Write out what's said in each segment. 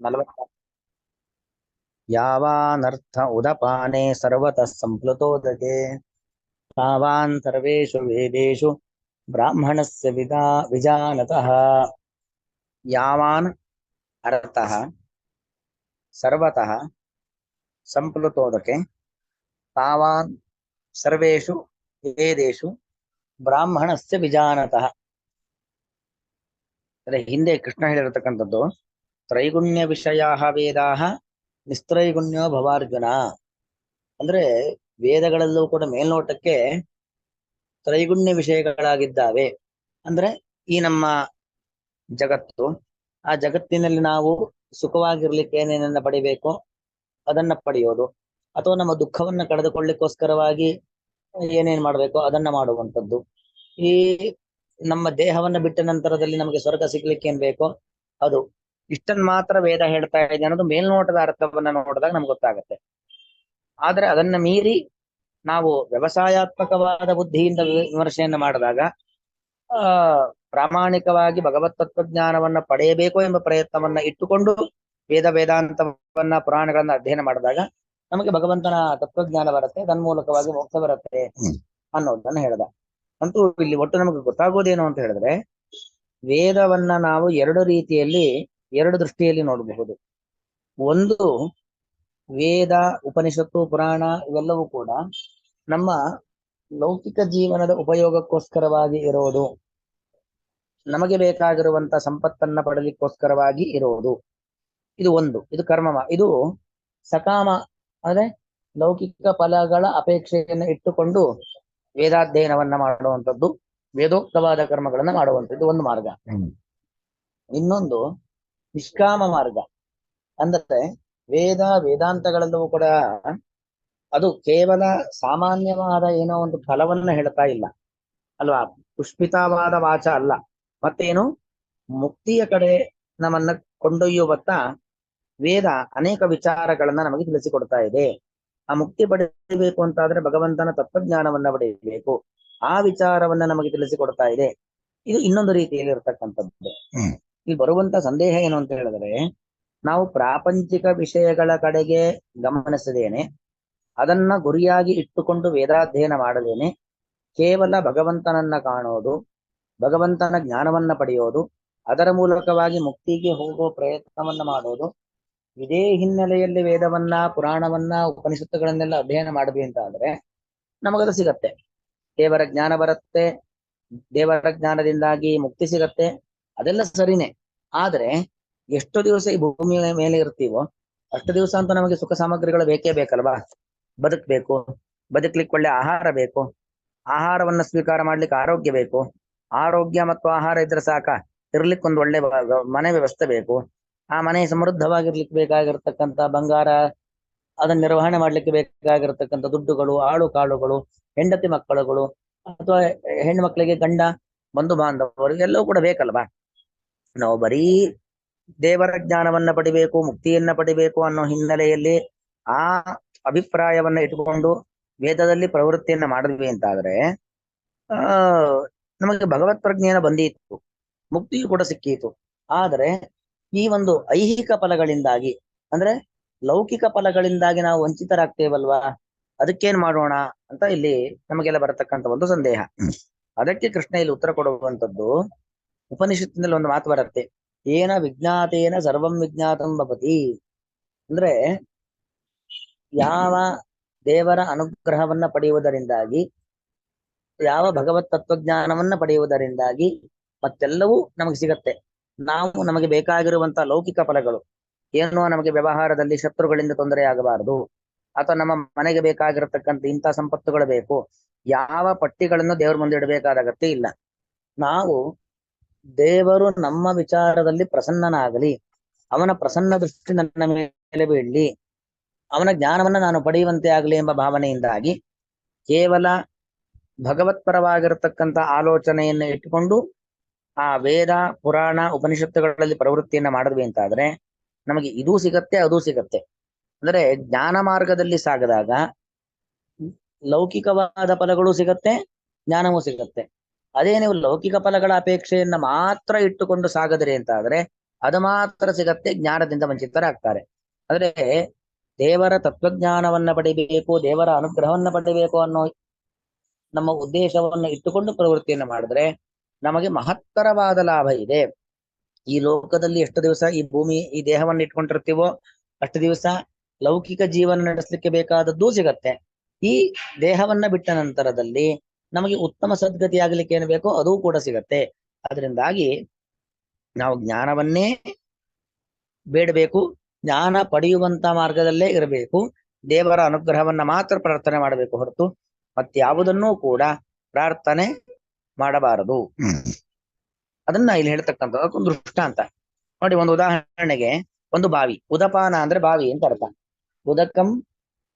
40 ಯಾವಾನರ್ಥ ಉದಪಾನೆ ಸರ್ವತಃ ಸಂಪ್ಲುತೋದಕೆ ತಾವಾನ್ ಸರ್ವೇಷು ವೇದೇಷು ಬ್ರಾಹ್ಮಣಸ್ಯ ವಿಜಾನತಃ Javan ಅರ್ಥಃ ಸರ್ವತಃ ಸಂಪ್ಲುತೋದಕೆ ತಾವಾನ್ ಸರ್ವೇಷು ವೇದೇಷು ಬ್ರಾಹ್ಮಣಸ್ಯ ವಿಜಾನತಃ. ಅಂದ್ರೆ ಹಿಂದೆ ಕೃಷ್ಣ ಹೇಳಿರತಕ್ಕಂಥದ್ದು ತ್ರೈಗುಣ್ಯ ವಿಷಯ ವೇದಾಹ ನಿಸ್ತ್ರೈಗುಣ್ಯೋ ಭವಾರ್ಜುನ. ಅಂದ್ರೆ ವೇದಗಳಲ್ಲೂ ಕೂಡ ಮೇಲ್ನೋಟಕ್ಕೆ ತ್ರೈಗುಣ್ಯ ವಿಷಯಗಳಾಗಿದ್ದಾವೆ. ಅಂದ್ರೆ ಈ ನಮ್ಮ ಜಗತ್ತು, ಆ ಜಗತ್ತಿನಲ್ಲಿ ನಾವು ಸುಖವಾಗಿರ್ಲಿಕ್ಕೆ ಏನೇನನ್ನ ಪಡಿಬೇಕು ಅದನ್ನ ಪಡೆಯೋದು, ಅಥವಾ ನಮ್ಮ ದುಃಖವನ್ನ ಕಳೆದುಕೊಳ್ಳಿಕ್ಕೋಸ್ಕರವಾಗಿ ಏನೇನ್ ಮಾಡ್ಬೇಕು ಅದನ್ನ ಮಾಡುವಂಥದ್ದು. ಈ ನಮ್ಮ ದೇಹವನ್ನ ಬಿಟ್ಟ ನಂತರದಲ್ಲಿ ನಮಗೆ ಸ್ವರ್ಗ ಸಿಗ್ಲಿಕ್ಕೆ ಏನ್ ಬೇಕೋ ಅದು. ಇಷ್ಟನ್ ಮಾತ್ರ ವೇದ ಹೇಳ್ತಾ ಇದೆ ಅನ್ನೋದು ಮೇಲ್ನೋಟದ ಅರ್ಥವನ್ನ ನೋಡಿದಾಗ ನಮ್ಗೆ ಗೊತ್ತಾಗತ್ತೆ. ಆದ್ರೆ ಅದನ್ನ ಮೀರಿ ನಾವು ವ್ಯವಸಾಯಾತ್ಮಕವಾದ ಬುದ್ಧಿಯಿಂದ ವಿಮರ್ಶೆಯನ್ನ ಮಾಡಿದಾಗ ಪ್ರಾಮಾಣಿಕವಾಗಿ ಭಗವತ್ ತತ್ವಜ್ಞಾನವನ್ನ ಪಡೆಯಬೇಕು ಎಂಬ ಪ್ರಯತ್ನವನ್ನ ಇಟ್ಟುಕೊಂಡು ವೇದಾಂತವನ್ನ ಪುರಾಣಗಳನ್ನ ಅಧ್ಯಯನ ಮಾಡಿದಾಗ ನಮಗೆ ಭಗವಂತನ ತತ್ವಜ್ಞಾನ ಬರುತ್ತೆ, ತನ್ಮೂಲಕವಾಗಿ ಮೋಕ್ಷ ಬರುತ್ತೆ ಅನ್ನೋದನ್ನ ಹೇಳ್ದ. ಅಂತೂ ಇಲ್ಲಿ ಒಟ್ಟು ನಮಗೆ ಗೊತ್ತಾಗೋದೇನು ಅಂತ ಹೇಳಿದ್ರೆ ವೇದವನ್ನ ನಾವು ಎರಡು ದೃಷ್ಟಿಯಲ್ಲಿ ನೋಡಬಹುದು. ಒಂದು, ವೇದ ಉಪನಿಷತ್ತು ಪುರಾಣ ಇವೆಲ್ಲವೂ ಕೂಡ ನಮ್ಮ ಲೌಕಿಕ ಜೀವನದ ಉಪಯೋಗಕ್ಕೋಸ್ಕರವಾಗಿ ಇರೋದು, ನಮಗೆ ಬೇಕಾಗಿರುವಂತ ಸಂಪತ್ತನ್ನ ಪಡಲಿಕ್ಕೋಸ್ಕರವಾಗಿ ಇರೋದು. ಇದು ಒಂದು, ಇದು ಕರ್ಮ. ಇದು ಸಕಾಮ, ಅಂದ್ರೆ ಲೌಕಿಕ ಫಲಗಳ ಅಪೇಕ್ಷೆಯನ್ನು ಇಟ್ಟುಕೊಂಡು ವೇದಾಧ್ಯಯನವನ್ನ ಮಾಡುವಂಥದ್ದು, ವೇದೋಕ್ತವಾದ ಕರ್ಮಗಳನ್ನ ಮಾಡುವಂಥದ್ದು ಒಂದು ಮಾರ್ಗ. ಇನ್ನೊಂದು ನಿಷ್ಕಾಮ ಮಾರ್ಗ. ಅಂದ್ರೆ ವೇದಾಂತಗಳೆಲ್ಲವೂ ಕೂಡ ಅದು ಕೇವಲ ಸಾಮಾನ್ಯವಾದ ಏನೋ ಒಂದು ಫಲವನ್ನ ಹೇಳ್ತಾ ಇಲ್ಲ ಅಲ್ವಾ, ಪುಷ್ಪಿತವಾದ ವಾಚ ಅಲ್ಲ. ಮತ್ತೇನು, ಮುಕ್ತಿಯ ಕಡೆ ನಮ್ಮನ್ನ ಕೊಂಡೊಯ್ಯುವತ್ತ ವೇದ ಅನೇಕ ವಿಚಾರಗಳನ್ನ ನಮಗೆ ತಿಳಿಸಿಕೊಡ್ತಾ ಇದೆ. ಆ ಮುಕ್ತಿ ಪಡೆಯಬೇಕು ಅಂತಾದ್ರೆ ಭಗವಂತನ ತತ್ವಜ್ಞಾನವನ್ನ ಪಡೆಯಬೇಕು, ಆ ವಿಚಾರವನ್ನ ನಮಗೆ ತಿಳಿಸಿಕೊಡ್ತಾ ಇದೆ. ಇದು ಇನ್ನೊಂದು ರೀತಿಯಲ್ಲಿ ಇರ್ತಕ್ಕಂಥದ್ದು. ಇಲ್ಲಿ ಬರುವಂತ ಸಂದೇಹ ಏನು ಅಂತ ಹೇಳಿದ್ರೆ, ನಾವು ಪ್ರಾಪಂಚಿಕ ವಿಷಯಗಳ ಕಡೆಗೆ ಗಮನಿಸದೇನೆ, ಅದನ್ನ ಗುರಿಯಾಗಿ ಇಟ್ಟುಕೊಂಡು ವೇದಾಧ್ಯಯನ ಮಾಡದೇನೆ ಕೇವಲ ಭಗವಂತನನ್ನ ಕಾಣೋದು, ಭಗವಂತನ ಜ್ಞಾನವನ್ನ ಪಡೆಯೋದು, ಅದರ ಮೂಲಕವಾಗಿ ಮುಕ್ತಿಗೆ ಹೋಗುವ ಪ್ರಯತ್ನವನ್ನ ಮಾಡೋದು, ಇದೇ ಹಿನ್ನೆಲೆಯಲ್ಲಿ ವೇದವನ್ನ ಪುರಾಣವನ್ನ ಉಪನಿಷತ್ತುಗಳನ್ನೆಲ್ಲ ಅಧ್ಯಯನ ಮಾಡಿದ್ವಿ ಅಂತ ಆದ್ರೆ ನಮಗದು ಸಿಗತ್ತೆ. ದೇವರ ಜ್ಞಾನ ಬರುತ್ತೆ, ದೇವರ ಜ್ಞಾನದಿಂದಾಗಿ ಮುಕ್ತಿ ಸಿಗತ್ತೆ, ಅದೆಲ್ಲ ಸರಿನೇ. ಆದ್ರೆ ಎಷ್ಟು ದಿವಸ ಈ ಭೂಮಿಯ ಮೇಲೆ ಇರ್ತೀವೋ ಅಷ್ಟು ದಿವಸ ಅಂತ ನಮಗೆ ಸುಖ ಸಾಮಗ್ರಿಗಳು ಬೇಕೇ ಬೇಕಲ್ವಾ. ಬದುಕಬೇಕು, ಬದುಕ್ಲಿಕ್ಕೆ ಒಳ್ಳೆ ಆಹಾರ ಬೇಕು, ಆಹಾರವನ್ನ ಸ್ವೀಕಾರ ಮಾಡ್ಲಿಕ್ಕೆ ಆರೋಗ್ಯ ಬೇಕು, ಆರೋಗ್ಯ ಮತ್ತು ಆಹಾರ ಇದ್ರೆ ಸಾಕ, ಇರ್ಲಿಕ್ಕೆ ಒಂದು ಒಳ್ಳೆ ಮನೆ ವ್ಯವಸ್ಥೆ ಬೇಕು, ಆ ಮನೆ ಸಮೃದ್ಧವಾಗಿರ್ಲಿಕ್ಕೆ ಬೇಕಾಗಿರ್ತಕ್ಕಂಥ ಬಂಗಾರ, ಅದನ್ನ ನಿರ್ವಹಣೆ ಮಾಡ್ಲಿಕ್ಕೆ ಬೇಕಾಗಿರ್ತಕ್ಕಂಥ ದುಡ್ಡುಗಳು, ಆಳು ಕಾಳುಗಳು, ಹೆಂಡತಿ ಮಕ್ಕಳುಗಳು, ಅಥವಾ ಹೆಣ್ಣು ಮಕ್ಕಳಿಗೆ ಗಂಡ, ಬಂಧು ಬಾಂಧವರು ಎಲ್ಲವೂ ಕೂಡ ಬೇಕಲ್ವಾ. ನಾವು ಬರೀ ದೇವರ ಜ್ಞಾನವನ್ನ ಪಡಿಬೇಕು, ಮುಕ್ತಿಯನ್ನ ಪಡಿಬೇಕು ಅನ್ನೋ ಹಿನ್ನೆಲೆಯಲ್ಲಿ ಆ ಅಭಿಪ್ರಾಯವನ್ನ ಇಟ್ಟುಕೊಂಡು ವೇದದಲ್ಲಿ ಪ್ರವೃತ್ತಿಯನ್ನ ಮಾಡಿದ್ವಿ ಅಂತಾದ್ರೆ ನಮಗೆ ಭಗವತ್ ಪ್ರಜ್ಞೆಯನ್ನ ಬಂದಿತ್ತು, ಮುಕ್ತಿಯು ಕೂಡ ಸಿಕ್ಕೀತು. ಆದ್ರೆ ಈ ಒಂದು ಐಹಿಕ ಫಲಗಳಿಂದಾಗಿ, ಅಂದ್ರೆ ಲೌಕಿಕ ಫಲಗಳಿಂದಾಗಿ ನಾವು ವಂಚಿತರಾಗ್ತೇವಲ್ವಾ, ಅದಕ್ಕೇನ್ ಮಾಡೋಣ ಅಂತ ಇಲ್ಲಿ ನಮಗೆಲ್ಲ ಬರತಕ್ಕಂಥ ಒಂದು ಸಂದೇಹ. ಅದಕ್ಕೆ ಕೃಷ್ಣ ಇಲ್ಲಿ ಉತ್ತರ ಕೊಡುವಂಥದ್ದು, ಉಪನಿಷತ್ತಿನಲ್ಲಿ ಒಂದು ಮಾತು ಬರುತ್ತೆ, ಏನ ವಿಜ್ಞಾತೇನ ಸರ್ವಂ ವಿಜ್ಞಾತಂ ಭವತಿ. ಅಂದ್ರೆ ಯಾವ ದೇವರ ಅನುಗ್ರಹವನ್ನ ಪಡೆಯುವುದರಿಂದಾಗಿ, ಯಾವ ಭಗವತ್ ತತ್ವಜ್ಞಾನವನ್ನ ಪಡೆಯುವುದರಿಂದಾಗಿ ಮತ್ತೆಲ್ಲವೂ ನಮಗೆ ಸಿಗತ್ತೆ. ನಾವು ನಮಗೆ ಬೇಕಾಗಿರುವಂತ ಲೌಕಿಕ ಫಲಗಳು ಏನೋ, ನಮಗೆ ವ್ಯವಹಾರದಲ್ಲಿ ಶತ್ರುಗಳಿಂದ ತೊಂದರೆ ಆಗಬಾರದು, ಅಥವಾ ನಮ್ಮ ಮನೆಗೆ ಬೇಕಾಗಿರತಕ್ಕಂಥ ಇಂಥ ಸಂಪತ್ತುಗಳು ಬೇಕು, ಯಾವ ಪಟ್ಟಿಗಳನ್ನು ದೇವರ ಮುಂದೆ ಇಡಬೇಕಾದ ಅಗತ್ಯ ಇಲ್ಲ. ನಾವು ದೇವರು ನಮ್ಮ ವಿಚಾರದಲ್ಲಿ ಪ್ರಸನ್ನನಾಗಲಿ, ಅವನ ಪ್ರಸನ್ನ ದೃಷ್ಟಿ ನನ್ನ ಮೇಲೆ ಬೀಳಲಿ, ಅವನ ಜ್ಞಾನವನ್ನ ನಾನು ಪಡೆಯುವಂತೆ ಆಗಲಿ ಎಂಬ ಭಾವನೆಯಿಂದಾಗಿ ಕೇವಲ ಭಗವತ್ಪರವಾಗಿರತಕ್ಕಂಥ ಆಲೋಚನೆಯನ್ನು ಇಟ್ಟುಕೊಂಡು ಆ ವೇದ ಪುರಾಣ ಉಪನಿಷತ್ತುಗಳಲ್ಲಿ ಪ್ರವೃತ್ತಿಯನ್ನ ಮಾಡಿದ್ವಿ ಅಂತಾದ್ರೆ ನಮಗೆ ಇದೂ ಸಿಗತ್ತೆ ಅದೂ ಸಿಗತ್ತೆ. ಅಂದ್ರೆ ಜ್ಞಾನ ಮಾರ್ಗದಲ್ಲಿ ಸಾಗದಾಗ ಲೌಕಿಕವಾದ ಫಲಗಳು ಸಿಗತ್ತೆ, ಜ್ಞಾನವೂ ಸಿಗತ್ತೆ. ಅದೇ ನೀವು ಲೌಕಿಕ ಫಲಗಳ ಅಪೇಕ್ಷೆಯನ್ನ ಮಾತ್ರ ಇಟ್ಟುಕೊಂಡು ಸಾಗದ್ರಿ ಅಂತಾದ್ರೆ ಅದು ಮಾತ್ರ ಸಿಗತ್ತೆ, ಜ್ಞಾನದಿಂದ ವಂಚಿತರಾಗ್ತಾರೆ. ಅಂದ್ರೆ ದೇವರ ತತ್ವಜ್ಞಾನವನ್ನ ಪಡಿಬೇಕು, ದೇವರ ಅನುಗ್ರಹವನ್ನ ಪಡಿಬೇಕು ಅನ್ನೋ ನಮ್ಮ ಉದ್ದೇಶವನ್ನು ಇಟ್ಟುಕೊಂಡು ಪ್ರವೃತ್ತಿಯನ್ನು ಮಾಡಿದ್ರೆ ನಮಗೆ ಮಹತ್ತರವಾದ ಲಾಭ ಇದೆ. ಈ ಲೋಕದಲ್ಲಿ ಎಷ್ಟು ದಿವಸ ಈ ಭೂಮಿ ಈ ದೇಹವನ್ನು ಇಟ್ಕೊಂಡಿರ್ತೀವೋ ಅಷ್ಟು ದಿವಸ ಲೌಕಿಕ ಜೀವನ ನಡೆಸಲಿಕ್ಕೆ ಬೇಕಾದದ್ದು ಸಿಗತ್ತೆ. ಈ ದೇಹವನ್ನ ಬಿಟ್ಟ ನಂತರದಲ್ಲಿ ನಮಗೆ ಉತ್ತಮ ಸದ್ಗತಿ ಆಗ್ಲಿಕ್ಕೆ ಏನು ಬೇಕೋ ಅದೂ ಕೂಡ ಸಿಗತ್ತೆ. ಅದರಿಂದಾಗಿ ನಾವು ಜ್ಞಾನವನ್ನೇ ಬೇಡಬೇಕು, ಜ್ಞಾನ ಪಡೆಯುವಂತ ಮಾರ್ಗದಲ್ಲೇ ಇರಬೇಕು, ದೇವರ ಅನುಗ್ರಹವನ್ನ ಮಾತ್ರ ಪ್ರಾರ್ಥನೆ ಮಾಡಬೇಕು ಹೊರತು ಮತ್ಯಾವುದನ್ನೂ ಕೂಡ ಪ್ರಾರ್ಥನೆ ಮಾಡಬಾರದು. ಅದನ್ನ ಇಲ್ಲಿ ಹೇಳ್ತಕ್ಕಂಥದ್ದು ಒಂದು ದೃಷ್ಟಾಂತ ನೋಡಿ. ಒಂದು ಉದಾಹರಣೆಗೆ, ಒಂದು ಬಾವಿ, ಉದಪಾನ ಅಂದ್ರೆ ಬಾವಿ ಅಂತ ಅರ್ಥ. ಉದಕಂ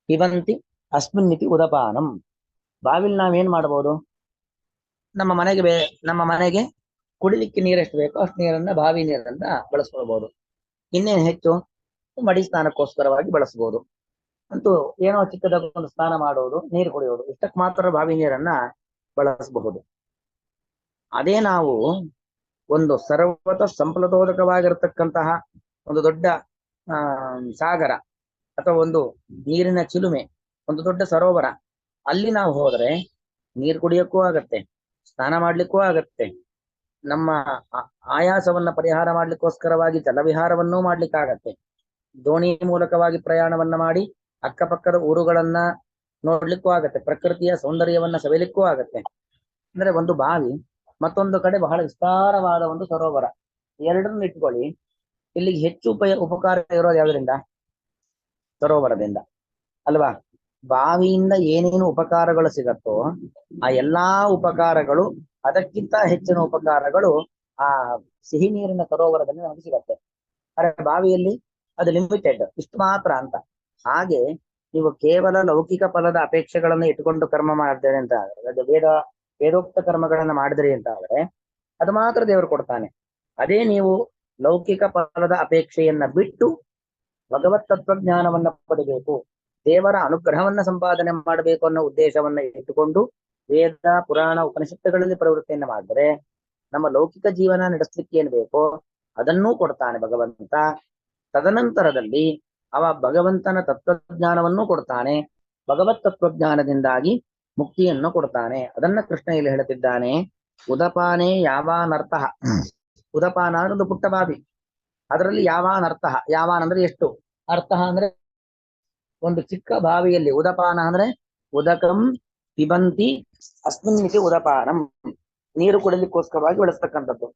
ಪಿಬಂತಿ ಅಸ್ಮಿನ್ನಿತಿ ಉದಪಾನಂ. ಬಾವಿಲಿ ನಾವೇನ್ ಮಾಡಬಹುದು? ನಮ್ಮ ಮನೆಗೆ ಕುಡಿಲಿಕ್ಕೆ ನೀರೆಷ್ಟು ಬೇಕೋ ಅಷ್ಟು ನೀರನ್ನ ಬಾವಿ ನೀರನ್ನ ಬಳಸ್ಕೊಳ್ಬಹುದು. ಇನ್ನೇನು ಹೆಚ್ಚು ಮಡಿ ಸ್ನಾನಕ್ಕೋಸ್ಕರವಾಗಿ ಬಳಸಬಹುದು. ಅಂತೂ ಏನೋ ಚಿಕ್ಕದಾಗ ಒಂದು ಸ್ನಾನ ಮಾಡುವುದು, ನೀರು ಕುಡಿಯೋದು, ಇಷ್ಟಕ್ಕೆ ಮಾತ್ರ ಬಾವಿ ನೀರನ್ನ ಬಳಸಬಹುದು. ಅದೇ ನಾವು ಒಂದು ಸರ್ವತ ಸಂಪ್ಲತೋದಕವಾಗಿರತಕ್ಕಂತಹ ಒಂದು ದೊಡ್ಡ ಸಾಗರ ಅಥವಾ ಒಂದು ನೀರಿನ ಚಿಲುಮೆ, ಒಂದು ದೊಡ್ಡ ಸರೋವರ, ಅಲ್ಲಿ ನಾವು ಹೋದ್ರೆ ನೀರು ಕುಡಿಯೋಕ್ಕೂ ಆಗತ್ತೆ, ಸ್ನಾನ ಮಾಡ್ಲಿಕ್ಕೂ ಆಗತ್ತೆ, ನಮ್ಮ ಆಯಾಸವನ್ನ ಪರಿಹಾರ ಮಾಡ್ಲಿಕ್ಕೋಸ್ಕರವಾಗಿ ಜಲವಿಹಾರವನ್ನೂ ಮಾಡ್ಲಿಕ್ಕಾಗತ್ತೆ, ದೋಣಿ ಮೂಲಕವಾಗಿ ಪ್ರಯಾಣವನ್ನ ಮಾಡಿ ಅಕ್ಕಪಕ್ಕದ ಊರುಗಳನ್ನ ನೋಡ್ಲಿಕ್ಕೂ ಆಗತ್ತೆ, ಪ್ರಕೃತಿಯ ಸೌಂದರ್ಯವನ್ನ ಸವಿಲಿಕ್ಕೂ ಆಗತ್ತೆ. ಅಂದ್ರೆ ಒಂದು ಬಾವಿ, ಮತ್ತೊಂದು ಕಡೆ ಬಹಳ ವಿಸ್ತಾರವಾದ ಒಂದು ಸರೋವರ, ಎರಡನ್ನು ಇಟ್ಕೊಳ್ಳಿ. ಇಲ್ಲಿಗೆ ಹೆಚ್ಚು ಉಪಕಾರ ಇರೋದು ಯಾವ್ದ್ರಿಂದ? ಸರೋವರದಿಂದ ಅಲ್ವಾ? ಬಾವಿಯಿಂದ ಏನೇನು ಉಪಕಾರಗಳು ಸಿಗತ್ತೋ ಆ ಎಲ್ಲಾ ಉಪಕಾರಗಳು, ಅದಕ್ಕಿಂತ ಹೆಚ್ಚಿನ ಉಪಕಾರಗಳು ಆ ಸಿಹಿ ನೀರಿನ ಸರೋವರದಲ್ಲಿ ನಮಗೆ ಸಿಗತ್ತೆ. ಆದ್ರೆ ಬಾವಿಯಲ್ಲಿ ಅದು ಲಿಮಿಟೆಡ್, ಇಷ್ಟು ಮಾತ್ರ ಅಂತ. ಹಾಗೆ ನೀವು ಕೇವಲ ಲೌಕಿಕ ಫಲದ ಅಪೇಕ್ಷೆಗಳನ್ನು ಇಟ್ಟುಕೊಂಡು ಕರ್ಮ ಮಾಡಿದ್ರೆ ಅಂತ ಆದ್ರೆ, ವೇದೋಕ್ತ ಕರ್ಮಗಳನ್ನ ಮಾಡಿದ್ರಿ ಅಂತ ಆದ್ರೆ ಅದು ಮಾತ್ರ ದೇವರು ಕೊಡ್ತಾನೆ. ಅದೇ ನೀವು ಲೌಕಿಕ ಫಲದ ಅಪೇಕ್ಷೆಯನ್ನ ಬಿಟ್ಟು ಭಗವತ್ ತತ್ವಜ್ಞಾನವನ್ನ ಪಡಿಬೇಕು, ದೇವರ ಅನುಗ್ರಹವನ್ನ ಸಂಪಾದನೆ ಮಾಡಬೇಕು ಅನ್ನೋ ಉದ್ದೇಶವನ್ನ ಇಟ್ಟುಕೊಂಡು ವೇದ ಪುರಾಣ ಉಪನಿಷತ್ತುಗಳಲ್ಲಿ ಪ್ರವೃತ್ತಿಯನ್ನ ಮಾಡಿದ್ರೆ ನಮ್ಮ ಲೌಕಿಕ ಜೀವನ ನಡೆಸಲಿಕ್ಕೆ ಏನ್ ಬೇಕೋ ಅದನ್ನೂ ಕೊಡ್ತಾನೆ ಭಗವಂತ. ತದನಂತರದಲ್ಲಿ ಅವ ಭಗವಂತನ ತತ್ವಜ್ಞಾನವನ್ನೂ ಕೊಡ್ತಾನೆ, ಭಗವತ್ ತತ್ವಜ್ಞಾನದಿಂದಾಗಿ ಮುಕ್ತಿಯನ್ನು ಕೊಡ್ತಾನೆ. ಅದನ್ನ ಕೃಷ್ಣ ಇಲ್ಲಿ ಹೇಳುತ್ತಿದ್ದಾನೆ. ಉದಪಾನೆ ಯಾವಾನರ್ಥ. ಉದಪಾನ ಅಂದ್ರೆ ಒಂದು ಪುಟ್ಟ ಬಾವಿ, ಅದರಲ್ಲಿ ಯಾವಾನರ್ಥ. ಯಾವಾನ್ ಅಂದ್ರೆ ಎಷ್ಟು, ಅರ್ಥ ಅಂದ್ರೆ ಒಂದು ಚಿಕ್ಕ ಬಾವಿಯಲ್ಲಿ, ಉದಪಾನ ಅಂದ್ರೆ ಉದಕಂ ಪಿಬಂತಿ ಅಸ್ಮಿನ್ ಮಿತಿ ಉದಪಾನಂ, ನೀರು ಕುಡಿಲಿಕ್ಕೋಸ್ಕರವಾಗಿ ಬಳಸ್ತಕ್ಕಂಥದ್ದು.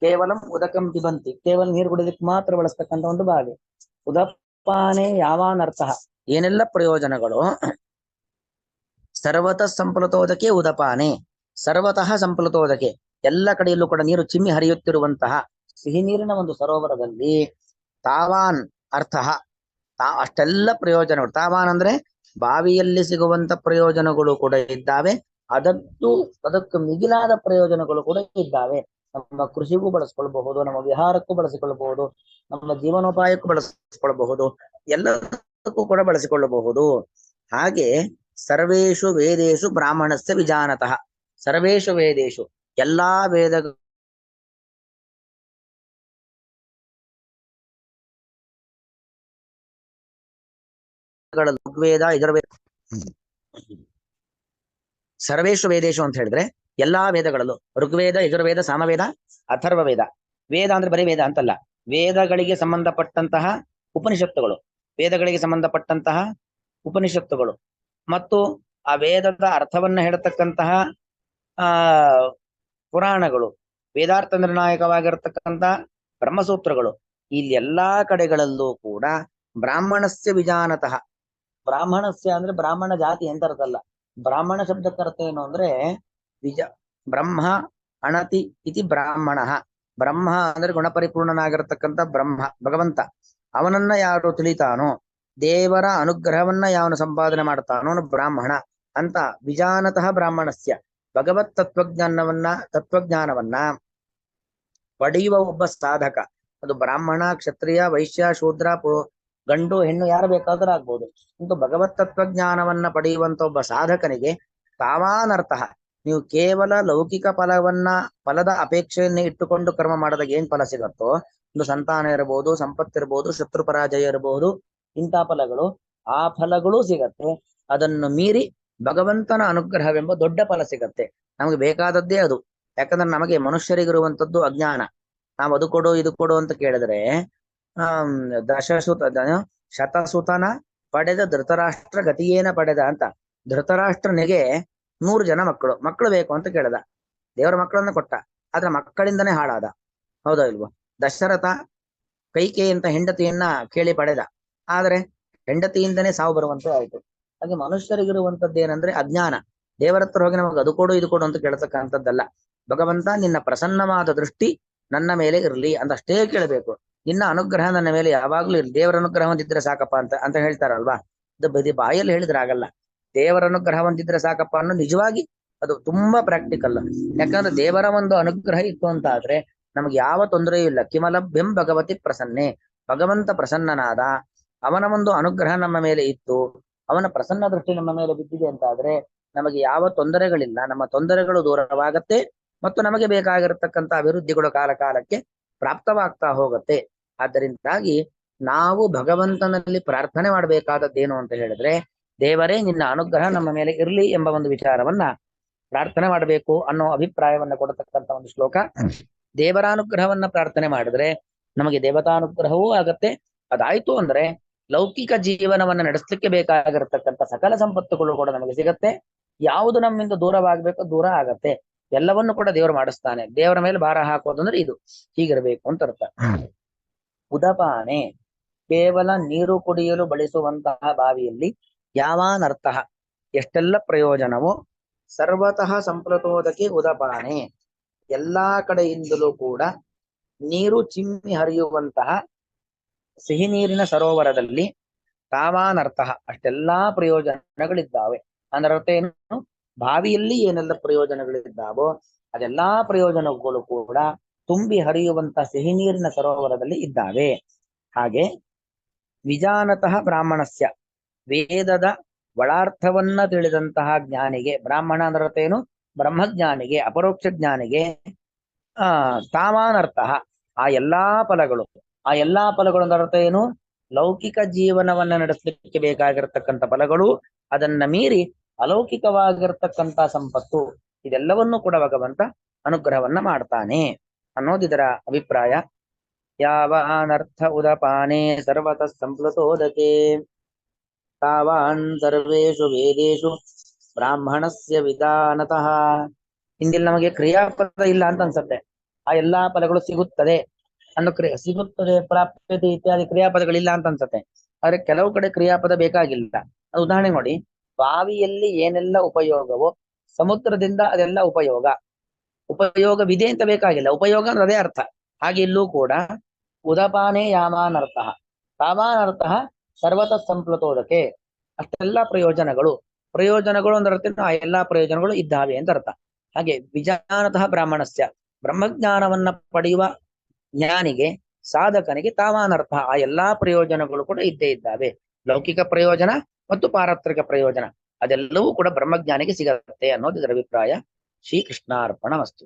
ಕೇವಲ ಉದಕಂ ಪಿಬಂತಿ, ಕೇವಲ ನೀರು ಕುಡಿಲಿಕ್ಕೆ ಮಾತ್ರ ಬಳಸ್ತಕ್ಕಂಥ ಒಂದು ಬಾವಿ. ಉದಪಾನೆ ಯಾವಾನರ್ಥ, ಏನೆಲ್ಲ ಪ್ರಯೋಜನಗಳು. ಸರ್ವತಃ ಸಂಪ್ಲುತೋದಕ್ಕೆ ಉದಪಾನೆ, ಸರ್ವತಃ ಸಂಪ್ಲುತೋದಕ್ಕೆ, ಎಲ್ಲ ಕಡೆಯಲ್ಲೂ ಕೂಡ ನೀರು ಚಿಮ್ಮಿ ಹರಿಯುತ್ತಿರುವಂತಹ ಸಿಹಿ ನೀರಿನ ಒಂದು ಸರೋವರದಲ್ಲಿ ತಾವಾನ್ ಅರ್ಥ, ಅಷ್ಟೆಲ್ಲ ಪ್ರಯೋಜನಗಳು. ತಾವಾನ್ ಅಂದ್ರೆ ಬಾವಿಯಲ್ಲಿ ಸಿಗುವಂತ ಪ್ರಯೋಜನಗಳು ಕೂಡ ಇದ್ದಾವೆ, ಅದಕ್ಕೂ ಮಿಗಿಲಾದ ಪ್ರಯೋಜನಗಳು ಕೂಡ ಇದ್ದಾವೆ. ನಮ್ಮ ಕೃಷಿಗೂ ಬಳಸ್ಕೊಳ್ಬಹುದು, ನಮ್ಮ ವಿಹಾರಕ್ಕೂ ಬಳಸಿಕೊಳ್ಳಬಹುದು, ನಮ್ಮ ಜೀವನೋಪಾಯಕ್ಕೂ ಬಳಸಿಕೊಳ್ಳಬಹುದು, ಎಲ್ಲದಕ್ಕೂ ಕೂಡ ಬಳಸಿಕೊಳ್ಳಬಹುದು. ಹಾಗೆ ಸರ್ವೇಷು ವೇದೇಶು ಬ್ರಾಹ್ಮಣಸ್ಯ ವಿಜಾನತಃ. ಸರ್ವೇಷು ವೇದೇಶು, ಎಲ್ಲಾ ವೇದಗಳು ಋಗ್ವೇದ ಯಜುರ್ವೇದ, ಸರ್ವೇಷು ವೇದೇಶು ಅಂತ ಹೇಳಿದ್ರೆ ಎಲ್ಲಾ ವೇದಗಳಲ್ಲೂ, ಋಗ್ವೇದ ಯಜುರ್ವೇದ ಸಾಮವೇದ ಅಥರ್ವ ವೇದ. ವೇದ ಅಂದ್ರೆ ಬರೀ ವೇದ ಅಂತಲ್ಲ, ವೇದಗಳಿಗೆ ಸಂಬಂಧಪಟ್ಟಂತಹ ಉಪನಿಷತ್ತುಗಳು, ವೇದಗಳಿಗೆ ಸಂಬಂಧಪಟ್ಟಂತಹ ಉಪನಿಷತ್ತುಗಳು ಮತ್ತು ಆ ವೇದದ ಅರ್ಥವನ್ನ ಹೇಳತಕ್ಕಂತಹ ಪುರಾಣಗಳು, ವೇದಾರ್ಥ ನಿರ್ಣಾಯಕವಾಗಿರತಕ್ಕಂತಹ ಬ್ರಹ್ಮಸೂತ್ರಗಳು, ಇಲ್ಲಿ ಎಲ್ಲಾ ಕಡೆಗಳಲ್ಲೂ ಕೂಡ ಬ್ರಾಹ್ಮಣಸ್ಯ ವಿಜಾನತಃ. ಬ್ರಾಹ್ಮಣಸ್ಯ ಅಂದ್ರೆ ಬ್ರಾಹ್ಮಣ ಜಾತಿ ಅಂತ ಅರ್ಥ ಅಲ್ಲ. ಬ್ರಾಹ್ಮಣ ಶಬ್ದಕ್ಕೆ ಅರ್ಥ ಏನು ಅಂದ್ರೆ ಬ್ರಹ್ಮ ಅಣತಿ ಇತಿ ಬ್ರಾಹ್ಮಣ. ಬ್ರಹ್ಮ ಅಂದ್ರೆ ಗುಣಪರಿಪೂರ್ಣನಾಗಿರತಕ್ಕಂಥ ಬ್ರಹ್ಮ ಭಗವಂತ, ಅವನನ್ನ ಯಾರು ತಿಳಿತಾನೋ, ದೇವರ ಅನುಗ್ರಹವನ್ನ ಯಾವನು ಸಂಪಾದನೆ ಮಾಡ್ತಾನೋ ಬ್ರಾಹ್ಮಣ ಅಂತ. ವಿಜಾನತಃ ಬ್ರಾಹ್ಮಣಸ್ಯ, ಭಗವತ್ ತತ್ವಜ್ಞಾನವನ್ನ ಪಡೆಯುವ ಒಬ್ಬ ಸಾಧಕ, ಅದು ಬ್ರಾಹ್ಮಣ, ಕ್ಷತ್ರಿಯ, ವೈಶ್ಯ, ಶೂದ್ರ, ಗಂಡು ಹೆಣ್ಣು ಯಾರು ಬೇಕಾದ್ರೂ ಆಗ್ಬೋದು. କିନ୍ତୁ ಭಗವತ್ ತತ್ವಜ್ಞಾನವನ್ನ ಪಡೆಯುವಂತ ಒಬ್ಬ ಸಾಧಕನಿಗೆ ತಾವಾನರ್ಥ, ನೀವು ಕೇವಲ ಲೌಕಿಕ ಫಲದ ಅಪೇಕ್ಷೆಯನ್ನೇ ಇಟ್ಟುಕೊಂಡು ಕರ್ಮ ಮಾಡಿದಾಗ ಏನ್ ಫಲ ಸಿಗತ್ತೋ ಒಂದು ಸಂತಾನ ಇರಬಹುದು, ಸಂಪತ್ತಿರಬಹುದು, ಶತ್ರು ಪರಾಜಯ ಇರಬಹುದು, ಇಂಥ ಫಲಗಳು, ಆ ಫಲಗಳು ಸಿಗತ್ತೆ. ಅದನ್ನು ಮೀರಿ ಭಗವಂತನ ಅನುಗ್ರಹವೆಂಬ ದೊಡ್ಡ ಫಲ ಸಿಗತ್ತೆ. ನಮಗೆ ಬೇಕಾದದ್ದೇ ಅದು. ಯಾಕಂದ್ರೆ ನಮಗೆ ಮನುಷ್ಯರಿಗಿರುವಂತದ್ದು ಅಜ್ಞಾನ. ನಾವು ಅದು ಕೊಡು ಇದು ಕೊಡು ಅಂತ ಕೇಳಿದ್ರೆ ದಶಸುತ ಶತಸುತನ ಪಡೆದ ಧೃತರಾಷ್ಟ್ರ ಗತಿಯೇನ ಪಡೆದ ಅಂತ. ಧೃತರಾಷ್ಟ್ರನಿಗೆ 100 ಜನ ಮಕ್ಕಳು ಬೇಕು ಅಂತ ಕೇಳಿದ. ದೇವರ ಮಕ್ಕಳನ್ನ ಕೊಟ್ಟ, ಆದ್ರೆ ಮಕ್ಕಳಿಂದನೇ ಹಾಳಾದ. ಹೌದಾ ಇಲ್ವೋ? ದಶರಥ ಕೈಕೇಯಿ ಅಂತ ಹೆಂಡತಿಯನ್ನ ಕೇಳಿ ಪಡೆದ, ಆದ್ರೆ ಹೆಂಡತಿಯಿಂದನೇ ಸಾವು ಬರುವಂತೆ ಆಯ್ತು. ಹಾಗೆ ಮನುಷ್ಯರಿಗಿರುವಂತದ್ದು ಏನಂದ್ರೆ ಅಜ್ಞಾನ. ದೇವರ ಹತ್ರ ಹೋಗಿ ನಮಗೆ ಅದು ಕೊಡು ಇದು ಕೊಡು ಅಂತ ಕೇಳತಕ್ಕಂಥದ್ದಲ್ಲ. ಭಗವಂತ ನಿನ್ನ ಪ್ರಸನ್ನವಾದ ದೃಷ್ಟಿ ನನ್ನ ಮೇಲೆ ಇರಲಿ ಅಂತ ಅಷ್ಟೇ ಕೇಳಬೇಕು. ನಿನ್ನ ಅನುಗ್ರಹ ನನ್ನ ಮೇಲೆ ಯಾವಾಗ್ಲೂ ಇರಲಿ. ದೇವರ ಅನುಗ್ರಹ ಹೊಂದಿದ್ರೆ ಸಾಕಪ್ಪ ಅಂತ ಹೇಳ್ತಾರಲ್ವಾ. ಅದು ಬದಿ ಬಾಯಲ್ಲಿ ಹೇಳಿದ್ರೆ ಆಗಲ್ಲ. ದೇವರ ಅನುಗ್ರಹ ಹೊಂದಿದ್ರೆ ಸಾಕಪ್ಪ ಅನ್ನೋ ನಿಜವಾಗಿ ಅದು ತುಂಬಾ ಪ್ರಾಕ್ಟಿಕಲ್. ಯಾಕಂದ್ರೆ ದೇವರ ಒಂದು ಅನುಗ್ರಹ ಇತ್ತು ಅಂತ ಆದ್ರೆ ನಮ್ಗೆ ಯಾವ ತೊಂದರೆಯೂ ಇಲ್ಲ. ಕಿಮಲಭ್ಯಂ ಭಗವತಿ ಪ್ರಸನ್ನೆ. ಭಗವಂತ ಪ್ರಸನ್ನನಾದ, ಅವನ ಒಂದು ಅನುಗ್ರಹ ನಮ್ಮ ಮೇಲೆ ಇತ್ತು, ಅವನ ಪ್ರಸನ್ನ ದೃಷ್ಟಿ ನಮ್ಮ ಮೇಲೆ ಬಿದ್ದಿದೆ ಅಂತ ಆದ್ರೆ ನಮಗೆ ಯಾವ ತೊಂದರೆಗಳಿಲ್ಲ. ನಮ್ಮ ತೊಂದರೆಗಳು ದೂರವಾಗತ್ತೆ ಮತ್ತು ನಮಗೆ ಬೇಕಾಗಿರತಕ್ಕಂಥ ಅಭಿವೃದ್ಧಿಗಳು ಕಾಲ ಕಾಲಕ್ಕೆ ಪ್ರಾಪ್ತವಾಗ್ತಾ ಹೋಗುತ್ತೆ. ಆದ್ದರಿಂದಾಗಿ ನಾವು ಭಗವಂತನಲ್ಲಿ ಪ್ರಾರ್ಥನೆ ಮಾಡಬೇಕಾದದ್ದೇನು ಅಂತ ಹೇಳಿದ್ರೆ, ದೇವರೇ ನಿನ್ನ ಅನುಗ್ರಹ ನಮ್ಮ ಮೇಲೆ ಇರಲಿ ಎಂಬ ಒಂದು ವಿಚಾರವನ್ನ ಪ್ರಾರ್ಥನೆ ಮಾಡಬೇಕು ಅನ್ನೋ ಅಭಿಪ್ರಾಯವನ್ನ ಕೊಡತಕ್ಕಂಥ ಒಂದು ಶ್ಲೋಕ. ದೇವರಾನುಗ್ರಹವನ್ನ ಪ್ರಾರ್ಥನೆ ಮಾಡಿದ್ರೆ ನಮಗೆ ದೇವತಾನುಗ್ರಹವೂ ಆಗತ್ತೆ. ಅದಾಯ್ತು ಅಂದ್ರೆ ಲೌಕಿಕ ಜೀವನವನ್ನ ನಡೆಸಲಿಕ್ಕೆ ಬೇಕಾಗಿರತಕ್ಕಂಥ ಸಕಲ ಸಂಪತ್ತುಗಳು ಕೂಡ ನಮಗೆ ಸಿಗತ್ತೆ. ಯಾವುದು ನಮ್ಮಿಂದ ದೂರವಾಗಬೇಕು ದೂರ ಆಗತ್ತೆ. ಎಲ್ಲವನ್ನು ಕೂಡ ದೇವರು ಮಾಡಿಸ್ತಾನೆ. ದೇವರ ಮೇಲೆ ಭಾರ ಹಾಕೋದಂದ್ರೆ ಇದು ಹೀಗಿರಬೇಕು ಅಂತ ಅರ್ಥ. ಉದಪಾನೆ, ಕೇವಲ ನೀರು ಕುಡಿಯಲು ಬಳಸುವಂತಹ ಬಾವಿಯಲ್ಲಿ ಯಾವಾನರ್ಥ, ಎಷ್ಟೆಲ್ಲ ಪ್ರಯೋಜನವೋ. ಸರ್ವತಃ ಸಂಪ್ಲತೋದಕ್ಕೆ ಉದಪಾನೆ, ಎಲ್ಲಾ ಕಡೆಯಿಂದಲೂ ಕೂಡ ನೀರು ಚಿಮ್ಮಿ ಹರಿಯುವಂತಹ ಸಿಹಿ ನೀರಿನ ಸರೋವರದಲ್ಲಿ ತಾವಾನರ್ಥ, ಅಷ್ಟೆಲ್ಲಾ ಪ್ರಯೋಜನಗಳಿದ್ದಾವೆ. ಅದರ ಅರ್ಥ ಏನು? ಬಾವಿಯಲ್ಲಿ ಏನೆಲ್ಲ ಪ್ರಯೋಜನಗಳಿದ್ದಾವೋ ಅದೆಲ್ಲಾ ಪ್ರಯೋಜನಗಳು ಕೂಡ ತುಂಬಿ ಹರಿಯುವಂತಹ ಸಿಹಿ ನೀರಿನ ಸರೋವರದಲ್ಲಿ ಇದ್ದಾವೆ. ಹಾಗೆ ವಿಜಾನತಃ ಬ್ರಾಹ್ಮಣಸ್ಯ, ವೇದದ ಒಳಾರ್ಥವನ್ನ ತಿಳಿದಂತಹ ಜ್ಞಾನಿಗೆ, ಬ್ರಾಹ್ಮಣ ಅಂದ್ರೆ ಏನು? ಬ್ರಹ್ಮಜ್ಞಾನಿಗೆ, ಅಪರೋಕ್ಷ ಜ್ಞಾನಿಗೆ ತಾವಾನರ್ಥ, ಆ ಎಲ್ಲಾ ಫಲಗಳು ಅಂದ್ರೆ ಅರ್ಥ ಏನು? ಲೌಕಿಕ ಜೀವನವನ್ನ ನಡೆಸಲಿಕ್ಕೆ ಬೇಕಾಗಿರತಕ್ಕಂಥ ಫಲಗಳು, ಅದನ್ನ ಮೀರಿ ಅಲೌಕಿಕವಾಗಿರ್ತಕ್ಕಂಥ ಸಂಪತ್ತು, ಇದೆಲ್ಲವನ್ನೂ ಕೂಡ ಭಗವಂತ ಅನುಗ್ರಹವನ್ನ ಮಾಡ್ತಾನೆ ಅನ್ನೋದಿದರ ಅಭಿಪ್ರಾಯ. ಯಾವ ಅನರ್ಥ ಉದಪಾನೆ ಸರ್ವತಃ ಸಂಪ್ಲುತೋದಕೆ ತಾವಾನ್ ಸರ್ವೇಷು ವೇದೇಶು ಬ್ರಾಹ್ಮಣಸ್ಯ ವಿಧಾನತಃ. ಹಿಂದಿಲ್ ನಮಗೆ ಕ್ರಿಯಾಪದ ಇಲ್ಲ ಅಂತ ಅನ್ಸತ್ತೆ. ಆ ಎಲ್ಲಾ ಫಲಗಳು ಸಿಗುತ್ತದೆ ಅನ್ನೋ ಸಿಗುತ್ತದೆ, ಪ್ರಾಪ್ಯತೆ ಇತ್ಯಾದಿ ಕ್ರಿಯಾಪದಗಳಿಲ್ಲ ಅಂತ ಅನ್ಸತ್ತೆ. ಆದ್ರೆ ಕೆಲವು ಕಡೆ ಕ್ರಿಯಾಪದ ಬೇಕಾಗಿಲ್ಲ. ಅದು ಉದಾಹರಣೆ ನೋಡಿ, ಬಾವಿಯಲ್ಲಿ ಏನೆಲ್ಲ ಉಪಯೋಗವೋ ಸಮುದ್ರದಿಂದ ಅದೆಲ್ಲ ಉಪಯೋಗವಿದೆ ಅಂತ ಬೇಕಾಗಿಲ್ಲ. ಉಪಯೋಗ ಅಂದ್ರೆ ಅದೇ ಅರ್ಥ. ಹಾಗೆ ಇಲ್ಲೂ ಕೂಡ ಉದಪಾನೆ ಯಾಮಾನರ್ಥ ತಾಮಾನರ್ಥ ಸರ್ವತಃ ಸಂಪ್ಲುತೋದಕ್ಕೆ, ಅಷ್ಟೆಲ್ಲ ಪ್ರಯೋಜನಗಳು ಅಂದ್ರೆ ಆ ಎಲ್ಲಾ ಪ್ರಯೋಜನಗಳು ಇದ್ದಾವೆ ಅಂತ ಅರ್ಥ. ಹಾಗೆ ವಿಜಾನತಃ ಬ್ರಾಹ್ಮಣಸ್ಯ, ಬ್ರಹ್ಮಜ್ಞಾನವನ್ನ ಪಡೆಯುವ ಜ್ಞಾನಿಗೆ, ಸಾಧಕನಿಗೆ ತಾವಾನರ್ಥ, ಆ ಎಲ್ಲಾ ಪ್ರಯೋಜನಗಳು ಕೂಡ ಇದ್ದೇ ಇದ್ದಾವೆ. ಲೌಕಿಕ ಪ್ರಯೋಜನ ಮತ್ತು ಪಾರತ್ರಿಕ ಪ್ರಯೋಜನ ಅದೆಲ್ಲವೂ ಕೂಡ ಬ್ರಹ್ಮಜ್ಞಾನಿಗೆ ಸಿಗತ್ತೆ ಅನ್ನೋದು ಇದರ ಅಭಿಪ್ರಾಯ. ಶ್ರೀಕೃಷ್ಣಾರ್ಪಣಮಸ್ತು.